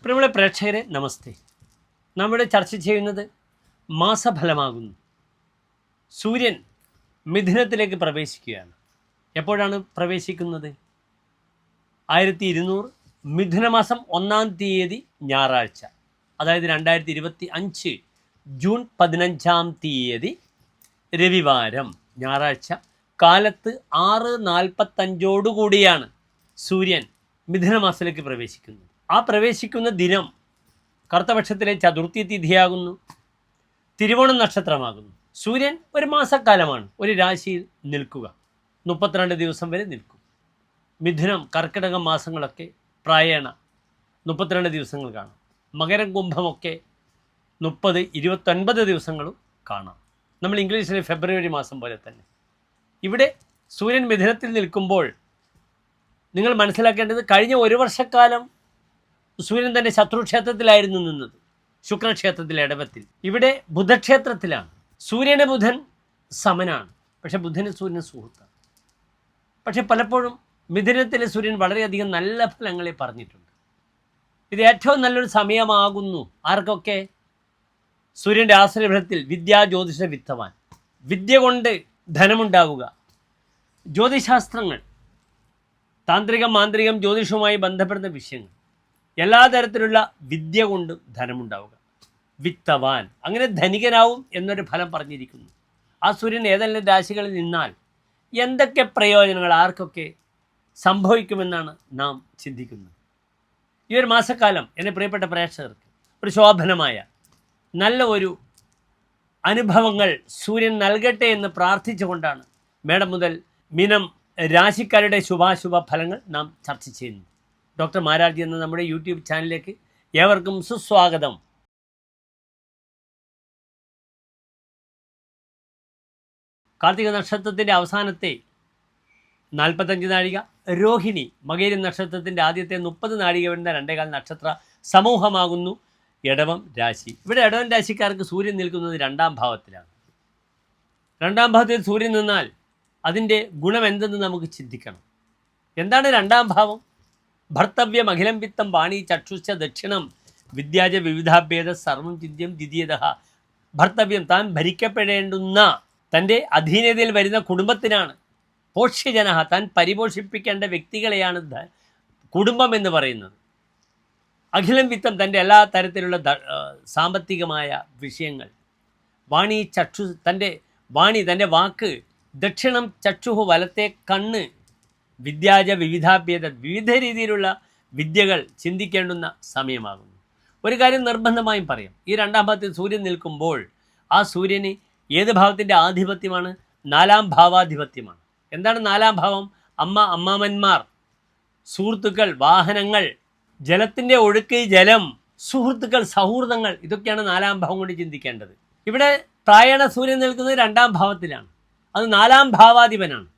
പ്രിയമുള്ള പ്രേക്ഷകരെ നമസ്തേ. നമ്മുടെ ചർച്ച ചെയ്യുന്നത് മാസഫലമാകുന്നു. സൂര്യൻ മിഥുനത്തിലേക്ക് പ്രവേശിക്കുകയാണ്. എപ്പോഴാണ് പ്രവേശിക്കുന്നത്? 1200 മിഥുനമാസം 1-ാം തീയതി ഞായറാഴ്ച, അതായത് 2025 ജൂൺ 15-ാം തീയതി രവിവാരം ഞായറാഴ്ച കാലത്ത് 6:45 സൂര്യൻ മിഥുനമാസത്തിലേക്ക് പ്രവേശിക്കുന്നത്. ആ പ്രവേശിക്കുന്ന ദിനം കറുത്തപക്ഷത്തിലെ ചതുർത്ഥി തിഥിയാകുന്നു, തിരുവോണം നക്ഷത്രമാകുന്നു. സൂര്യൻ ഒരു മാസക്കാലമാണ് ഒരു രാശിയിൽ നിൽക്കുക, 32 ദിവസം വരെ നിൽക്കും. മിഥുനം, കർക്കിടകം മാസങ്ങളൊക്കെ പ്രായേണ 32 ദിവസങ്ങൾ കാണാം. മകരം, കുംഭമൊക്കെ 30, 29 ദിവസങ്ങളും കാണാം. നമ്മൾ ഇംഗ്ലീഷിലെ ഫെബ്രുവരി മാസം പോലെ തന്നെ. ഇവിടെ സൂര്യൻ മിഥുനത്തിൽ നിൽക്കുമ്പോൾ നിങ്ങൾ മനസ്സിലാക്കേണ്ടത്, കഴിഞ്ഞ ഒരു വർഷക്കാലം സൂര്യൻ തൻ്റെ ശത്രുക്ഷേത്രത്തിലായിരുന്നു നിന്നത്, ശുക്രക്ഷേത്രത്തിലെ ഇടവത്തിൽ. ഇവിടെ ബുധക്ഷേത്രത്തിലാണ്. സൂര്യന് ബുധൻ സമനാണ്, പക്ഷെ ബുധന് സൂര്യന് സുഹൃത്താണ്. പക്ഷെ പലപ്പോഴും മിഥുനത്തിലെ സൂര്യൻ വളരെയധികം നല്ല ഫലങ്ങളെ പറഞ്ഞിട്ടുണ്ട്. ഇത് ഏറ്റവും നല്ലൊരു സമയമാകുന്നു. ആർക്കൊക്കെ? സൂര്യൻ്റെ ആശ്രയഫലത്തിൽ വിദ്യാ ജ്യോതിഷ വിത്തവാൻ, വിദ്യ കൊണ്ട് ധനമുണ്ടാവുക, ജ്യോതിശാസ്ത്രങ്ങൾ, താന്ത്രികം, മാന്ത്രികം, ജ്യോതിഷവുമായി ബന്ധപ്പെടുന്ന വിഷയങ്ങൾ, എല്ലാ തരത്തിലുള്ള വിദ്യ കൊണ്ടും ധനമുണ്ടാവുക, വിത്തവാൻ, അങ്ങനെ ധനികനാവും എന്നൊരു ഫലം പറഞ്ഞിരിക്കുന്നു. ആ സൂര്യൻ ഏതെല്ലാം രാശികളിൽ നിന്നാൽ എന്തൊക്കെ പ്രയോജനങ്ങൾ ആർക്കൊക്കെ സംഭവിക്കുമെന്നാണ് നാം ചിന്തിക്കുന്നത്. ഈ ഒരു മാസക്കാലം എൻ്റെ പ്രിയപ്പെട്ട പ്രേക്ഷകർക്ക് ഒരു ശോഭനമായ നല്ല ഒരു അനുഭവങ്ങൾ സൂര്യൻ നൽകട്ടെ എന്ന് പ്രാർത്ഥിച്ചുകൊണ്ടാണ് മേടം മുതൽ മീനം രാശിക്കാരുടെ ശുഭാശുഭ ഫലങ്ങൾ നാം ചർച്ച ചെയ്യുന്നത്. ഡോക്ടർ മാരാർജി എന്ന നമ്മുടെ യൂട്യൂബ് ചാനലിലേക്ക് ഏവർക്കും സുസ്വാഗതം. കാർത്തിക നക്ഷത്രത്തിൻ്റെ അവസാനത്തെ 45 നാഴിക, രോഹിണി മകയിരം നക്ഷത്രത്തിൻ്റെ ആദ്യത്തെ 30 നാഴിക വരുന്ന 2.25 നക്ഷത്ര സമൂഹമാകുന്നു ഇടവം രാശി. ഇവിടെ ഇടവം രാശിക്കാർക്ക് സൂര്യൻ നിൽക്കുന്നത് 2-ാം ഭാവത്തിലാണ്. 2-ാം ഭാവത്തിൽ സൂര്യൻ നിന്നാൽ അതിൻ്റെ ഗുണം എന്തെന്ന് നമുക്ക് ചിന്തിക്കണം. എന്താണ് 2-ാം ഭാവം? ഭർത്തവ്യം അഖിലം വിത്തം വാണി ചക്ഷുശ്ച ദക്ഷിണം വിദ്യാജ വിവിധാഭേദ സർവം ചിന്യം ദ്വിതീയത. ഭർത്തവ്യം, താൻ ഭരിക്കപ്പെടേണ്ടുന്ന തൻ്റെ അധീനതയിൽ വരുന്ന കുടുംബത്തിനാണ്. പോഷ്യജന, താൻ പരിപോഷിപ്പിക്കേണ്ട വ്യക്തികളെയാണ് കുടുംബം എന്ന് പറയുന്നത്. അഖിലം വിത്തം, തൻ്റെ എല്ലാ തരത്തിലുള്ള സാമ്പത്തികമായ വിഷയങ്ങൾ. വാണി ചക്ഷു, തൻ്റെ വാണി, തൻ്റെ വാക്ക്. ദക്ഷിണം ചക്ഷുഹു, വലത്തെ കണ്ണ്. വിദ്യാജ വിവിധാഭ്യത, വിവിധ രീതിയിലുള്ള വിദ്യകൾ ചിന്തിക്കേണ്ടുന്ന സമയമാകുന്നു. ഒരു കാര്യം നിർബന്ധമായും പറയാം, ഈ 2-ാം ഭാവത്തിൽ സൂര്യൻ നിൽക്കുമ്പോൾ ആ സൂര്യന് ഏത് ഭാവത്തിൻ്റെ ആധിപത്യമാണ്? 4-ാം ഭാവാധിപത്യമാണ്. എന്താണ് 4-ാം ഭാവം? അമ്മ, അമ്മാമന്മാർ, സുഹൃത്തുക്കൾ, വാഹനങ്ങൾ, ജലത്തിൻ്റെ ഒഴുക്ക്, ജലം, സുഹൃത്തുക്കൾ, സൗഹൃദങ്ങൾ, ഇതൊക്കെയാണ് 4-ാം ഭാവം കൊണ്ട് ചിന്തിക്കേണ്ടത്. ഇവിടെ പ്രായണ സൂര്യൻ നിൽക്കുന്നത് 2-ാം ഭാവത്തിലാണ്. അത് 4-ാം ഭാവാധിപനാണ്.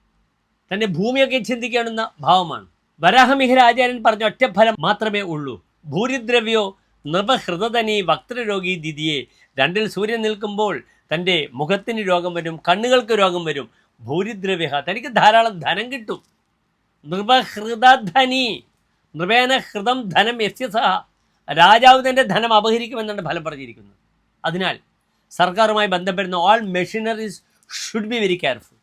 തൻ്റെ ഭൂമിയൊക്കെ ചിന്തിക്കേണ്ടുന്ന ഭാവമാണ്. വരാഹമിഹിര ആചാര്യൻ പറഞ്ഞ ഒറ്റഫലം മാത്രമേ ഉള്ളൂ. ഭൂരിദ്രവ്യോ നൃപഹൃതനി വക്തരോഗി ദിതിയെ. 2-ൽ സൂര്യൻ നിൽക്കുമ്പോൾ തൻ്റെ മുഖത്തിന് രോഗം വരും, കണ്ണുകൾക്ക് രോഗം വരും. ഭൂരിദ്രവ്യ, തനിക്ക് ധാരാളം ധനം കിട്ടും. നൃപഹൃതധനി, നൃപേന ഹൃതം ധനം യസ്യസഹ, രാജാവ് തൻ്റെ ധനം അപഹരിക്കുമെന്നാണ് ഫലം പറഞ്ഞിരിക്കുന്നത്. അതിനാൽ സർക്കാരുമായി ബന്ധപ്പെടുന്ന all machineries should be very careful.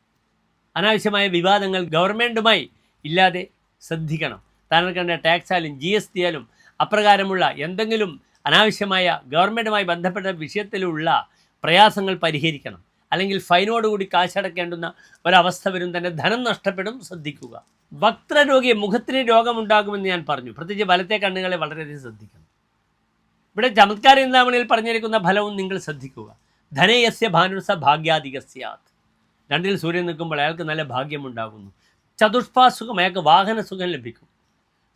അനാവശ്യമായ വിവാദങ്ങൾ ഗവൺമെൻറ്റുമായി ഇല്ലാതെ ശ്രദ്ധിക്കണം. താനേണ്ട ടാക്സ് ആയാലും GST ആയാലും അപ്രകാരമുള്ള എന്തെങ്കിലും അനാവശ്യമായ ഗവൺമെൻറ്റുമായി ബന്ധപ്പെട്ട വിഷയത്തിലുള്ള പ്രയാസങ്ങൾ പരിഹരിക്കണം. അല്ലെങ്കിൽ ഫൈനോടുകൂടി കാശടക്കേണ്ടുന്ന ഒരവസ്ഥ വരും, തന്നെ ധനം നഷ്ടപ്പെടും. ശ്രദ്ധിക്കുക. വക്രരോഗി, മുഖത്തിന് രോഗമുണ്ടാകുമെന്ന് ഞാൻ പറഞ്ഞു. പ്രത്യേകിച്ച് വലത്തെ കണ്ണുകളെ വളരെയധികം ശ്രദ്ധിക്കണം. ഇവിടെ ചമത്കാര ചിന്താമണിയിൽ പറഞ്ഞിരിക്കുന്ന ഫലവും നിങ്ങൾ ശ്രദ്ധിക്കുക. ധനയസ്യ ഭാനുസ ഭാഗ്യാധികസ്യാത്. 2-ൽ സൂര്യൻ നിൽക്കുമ്പോൾ അയാൾക്ക് നല്ല ഭാഗ്യമുണ്ടാകുന്നു. ചതുഷ്പാസുഖം, അയാൾക്ക് വാഹനസുഖം ലഭിക്കും.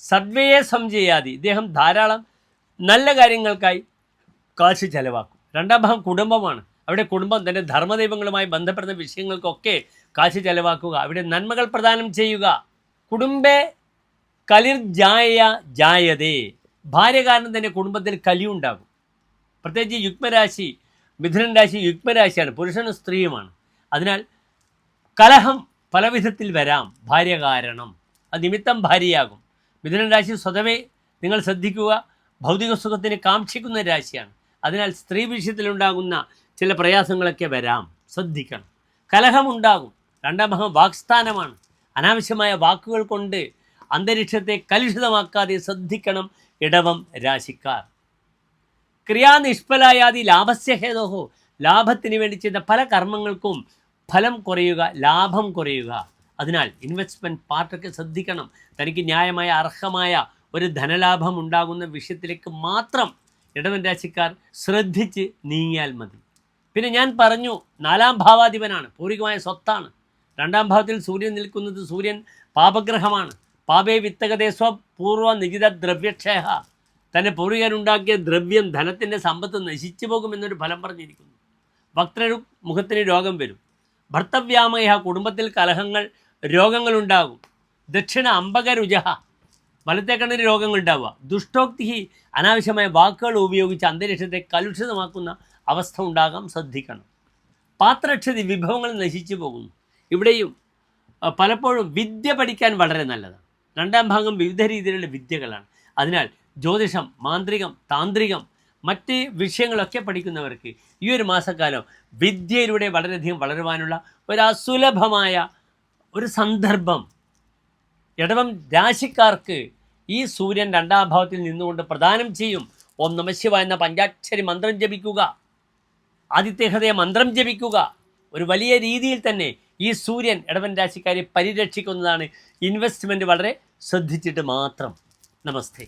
സദ്വയെ സംജയാതി, ഇദ്ദേഹം ധാരാളം നല്ല കാര്യങ്ങൾക്കായി കാശ് ചെലവാക്കും. 2-ാം ഭാവം കുടുംബമാണ്. അവിടെ കുടുംബം, തൻ്റെ ധർമ്മദൈവങ്ങളുമായി ബന്ധപ്പെടുന്ന വിഷയങ്ങൾക്കൊക്കെ കാശ് ചെലവാക്കുക, അവിടെ നന്മകൾ പ്രദാനം ചെയ്യുക. കുടുംബേ കലിർ ജായതേ, ഭാര്യ കാരണം തന്നെ കുടുംബത്തിൽ കലിയുണ്ടാകും. പ്രത്യേകിച്ച് യുഗ്മരാശി, മിഥുനൻ രാശി യുഗ്മരാശിയാണ്, പുരുഷനും സ്ത്രീയുമാണ്. അതിനാൽ കലഹം പല വിധത്തിൽ വരാം ഭാര്യ കാരണം. അത് നിമിത്തം ഭാര്യയാകും. മിഥുനൻ രാശി സ്വതവേ നിങ്ങൾ ശ്രദ്ധിക്കുക, ഭൗതിക സുഖത്തിന് കാക്ഷിക്കുന്ന രാശിയാണ്. അതിനാൽ സ്ത്രീ വിഷയത്തിലുണ്ടാകുന്ന ചില പ്രയാസങ്ങളൊക്കെ വരാം, ശ്രദ്ധിക്കണം. കലഹമുണ്ടാകും. 2ാം ഭാവം വാക്സ്ഥാനമാണ്. അനാവശ്യമായ വാക്കുകൾ കൊണ്ട് അന്തരീക്ഷത്തെ കലുഷിതമാക്കാതെ ശ്രദ്ധിക്കണം ഇടവം രാശിക്കാർ. ക്രിയാനിഷ്ഫലായാതി ലാഭസ്യ ഹേതോഹോ, ലാഭത്തിന് വേണ്ടി ചെയ്ത പല കർമ്മങ്ങൾക്കും ഫലം കുറയുക, ലാഭം കുറയുക. അതിനാൽ ഇൻവെസ്റ്റ്മെൻറ്റ് പാർട്ടൊക്കെ ശ്രദ്ധിക്കണം. തനിക്ക് ന്യായമായ അർഹമായ ഒരു ധനലാഭം ഉണ്ടാകുന്ന വിഷയത്തിലേക്ക് മാത്രം ഇടവൻ രാശിക്കാർ ശ്രദ്ധിച്ച് നീങ്ങിയാൽ മതി. പിന്നെ ഞാൻ പറഞ്ഞു, 4ാം ഭാവാധിപനാണ്, പൂർവികമായ സ്വത്താണ്. 2ാം ഭാവത്തിൽ സൂര്യൻ നിൽക്കുന്നത്, സൂര്യൻ പാപഗ്രഹമാണ്. പാപേ വിത്തകതേ സ്വപൂർവ്വ നിജിത ദ്രവ്യക്ഷയ, തൻ്റെ പൂർവികനുണ്ടാക്കിയ ദ്രവ്യം, ധനത്തിൻ്റെ സമ്പത്ത് നശിച്ചു പോകുമെന്നൊരു ഫലം പറഞ്ഞിരിക്കുന്നു. ഭക്തരു മുഖത്തിന് രോഗം വരും. ഭർത്തവ്യാമയ, കുടുംബത്തിൽ കലഹങ്ങൾ, രോഗങ്ങളുണ്ടാകും. ദക്ഷിണ അമ്പകരുജഹ, വലത്തെ കണ്ണിന് രോഗങ്ങൾ ഉണ്ടാവുക. ദുഷ്ടോക്തി, അനാവശ്യമായ വാക്കുകൾ ഉപയോഗിച്ച് അന്തരീക്ഷത്തെ കലുഷിതമാക്കുന്ന അവസ്ഥ ഉണ്ടാകാം, ശ്രദ്ധിക്കണം. പാത്രക്ഷതി, വിഭവങ്ങൾ നശിച്ചു പോകുന്നു. ഇവിടെയും പലപ്പോഴും വിദ്യ പഠിക്കാൻ വളരെ നല്ലതാണ്. 2ാം ഭാഗം വിവിധ രീതിയിലുള്ള വിദ്യകളാണ്. അതിനാൽ ജ്യോതിഷം, മാന്ത്രികം, താന്ത്രികം, മറ്റ് വിഷയങ്ങളൊക്കെ പഠിക്കുന്നവർക്ക് ഈ ഒരു മാസക്കാലം വിദ്യയിലൂടെ വളരെയധികം വളരുവാനുള്ള ഒരു അസുലഭമായ ഒരു സന്ദർഭം ഇടവം രാശിക്കാർക്ക് ഈ സൂര്യൻ 2ാം ഭാവത്തിൽ നിന്നുകൊണ്ട് പ്രദാനം ചെയ്യും. ഓം നമഃശിവായ എന്ന പഞ്ചാക്ഷരി മന്ത്രം ജപിക്കുക, ആദിത്യ ഹൃദയ മന്ത്രം ജപിക്കുക. ഒരു വലിയ രീതിയിൽ തന്നെ ഈ സൂര്യൻ ഇടവൻ രാശിക്കാരെ പരിരക്ഷിക്കുന്നതാണ്. ഇൻവെസ്റ്റ്മെൻറ്റ് വളരെ ശ്രദ്ധിച്ചിട്ട് മാത്രം. നമസ്തേ.